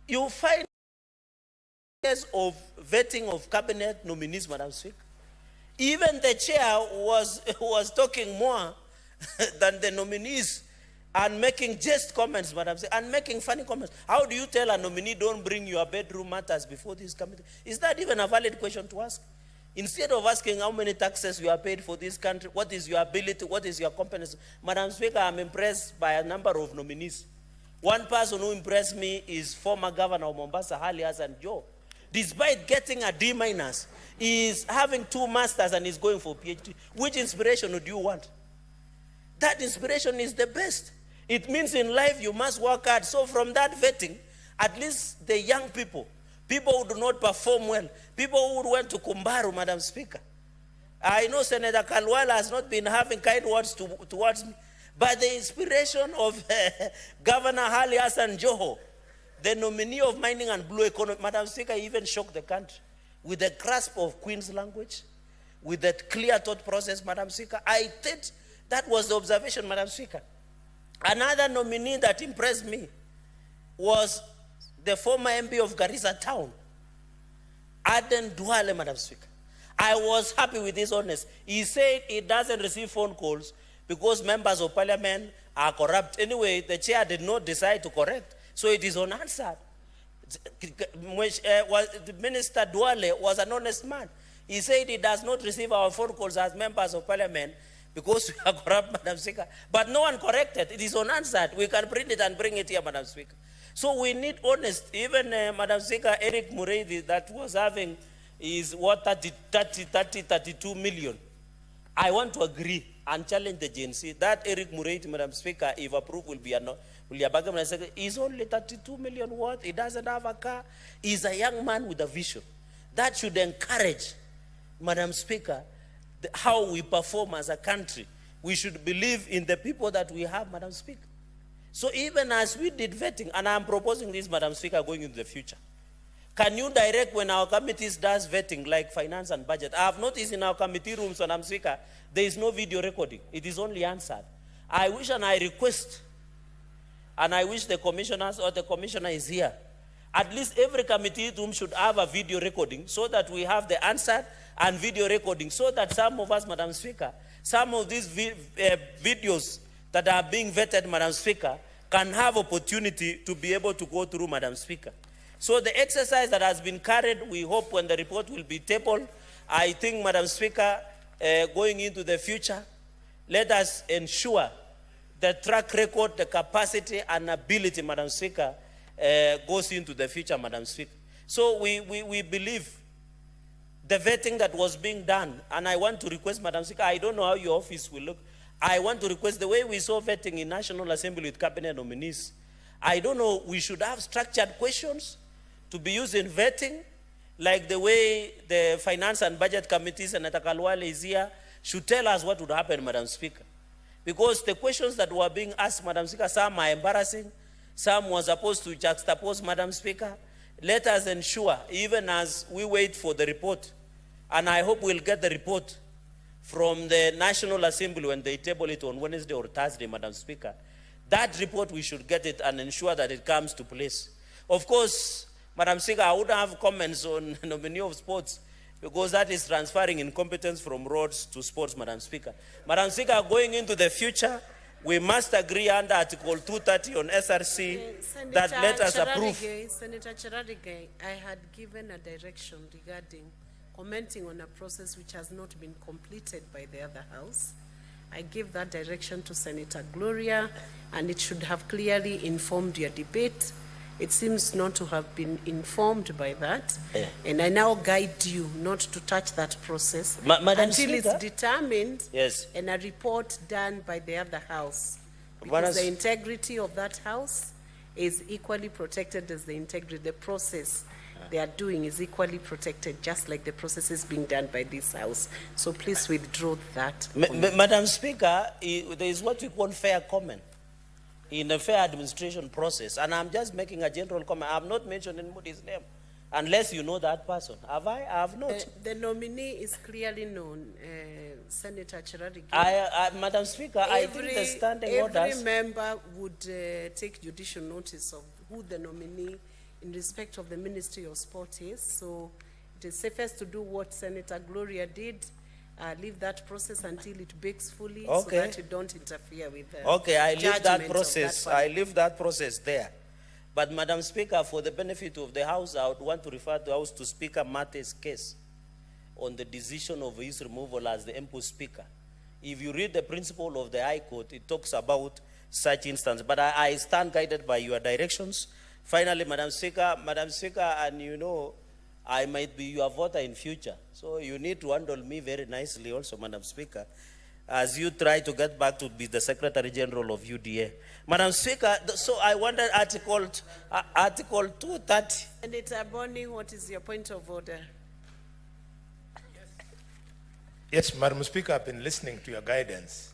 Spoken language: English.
You find years of vetting of cabinet nominees, Madam Speaker. Even the chair was talking more than the nominees and making just comments, Madam Speaker, and making funny comments. How do you tell a nominee don't bring your bedroom matters before this committee? Is that even a valid question to ask? Instead of asking how many taxes you are paid for this country, what is your ability, what is your competence? Madam Speaker, I'm impressed by a number of nominees. One person who impressed me is former Governor of Mombasa, Hon Cheragei. Despite getting a D-, he is having 2 masters and is going for PhD. Which inspiration would you want? That inspiration is the best. It means in life you must work hard. So from that vetting, at least the young people who do not perform well, people who went to Kumbaru, Madam Speaker. I know Senator Kalwala has not been having kind words towards me, but the inspiration of Governor Hali Hassan Joho, the nominee of mining and blue economy, Madam Speaker, even shocked the country with the grasp of Queen's language, with that clear thought process, Madam Speaker. I think that was the observation, Madam Speaker. Another nominee that impressed me was the former MP of Garissa Town, Aden Duale, Madam Speaker. I was happy with his honesty. He said he doesn't receive phone calls because members of parliament are corrupt. Anyway, the chair did not decide to correct, so it is unanswered. Minister Duale was an honest man. He said he does not receive our phone calls as members of parliament because we are corrupt, Madam Speaker. But no one corrected. It is unanswered. We can print it and bring it here, Madam Speaker. So we need honest. Even Madam Speaker, Eric Muredi, that was having is what 32 million. I want to agree and challenge the agency that Eric Muredi, Madam Speaker, if approved, will be a bargain. He's only 32 million worth. He doesn't have a car. He's a young man with a vision. That should encourage, Madam Speaker, how we perform as a country. We should believe in the people that we have, Madam Speaker. So even as we did vetting, and I'm proposing this, Madam Speaker, going into the future, can you direct when our committees does vetting, like finance and budget? I have noticed in our committee rooms, Madam Speaker, there is no video recording. It is only answered. I wish and I request, and I wish the commissioners or the commissioner is here, at least every committee room should have a video recording so that we have the answer and video recording, so that some of us, Madam Speaker, some of these videos that are being vetted, Madam Speaker, can have opportunity to be able to go through, Madam Speaker. So the exercise that has been carried, we hope when the report will be tabled, I think, Madam Speaker, going into the future, let us ensure the track record, the capacity and ability, Madam Speaker, goes into the future, Madam Speaker. So we believe the vetting that was being done, and I want to request, Madam Speaker, I don't know how your office will look. I want to request the way we saw vetting in National Assembly with cabinet nominees. I don't know, we should have structured questions to be used in vetting, like the way the Finance and Budget Committees and Senator Kalwale is here, should tell us what would happen, Madam Speaker. Because the questions that were being asked, Madam Speaker, some are embarrassing, some were supposed to juxtapose, Madam Speaker. Let us ensure, even as we wait for the report, and I hope we'll get the report from the National Assembly when they table it on Wednesday or Thursday, Madam Speaker. That report, we should get it and ensure that it comes to place. Of course, Madam Speaker, I wouldn't have comments on nominee of sports because that is transferring incompetence from roads to sports, Madam Speaker. Madam Speaker, going into the future, we must agree under Article 230 on SRC that let us approve. Senator Cheragei, I had given a direction regarding commenting on a process which has not been completed by the other house. I gave that direction to Senator Gloria, and it should have clearly informed your debate. It seems not to have been informed by that. And I now guide you not to touch that process until Speaker, it's determined, yes, and a report done by the other house. Because the integrity of that house is equally protected as the integrity. The process they are doing is equally protected, just like the process is being done by this house. So please withdraw that. Madam Speaker, there is what we call fair comment in a fair administration process. And I'm just making a general comment. I have not mentioned anybody's name, unless you know that person. Have I? I have not. The nominee is clearly known, Senator Cheragei. Madam Speaker, I think the standing orders. Every member would take judicial notice of who the nominee in respect of the Ministry of Sport is. So it is safest to do what Senator Gloria did, leave that process until it bakes fully so Okay. that you don't interfere with the Okay, I leave judgment that of process, that I one. leave that process there. But Madam Speaker, for the benefit of the House, I would want to refer the House to Speaker Mate's case on the decision of his removal as the MPO Speaker. If you read the principle of the High Court, it talks about such instance. But I stand guided by your directions. Finally, Madam Speaker, and you know, I might be your voter in future. So you need to handle me very nicely also, Madam Speaker, as you try to get back to be the Secretary General of UDA. Madam Speaker, so I wanted Article 230. Senator Boni, what is your point of order? Yes, Madam Speaker, I've been listening to your guidance.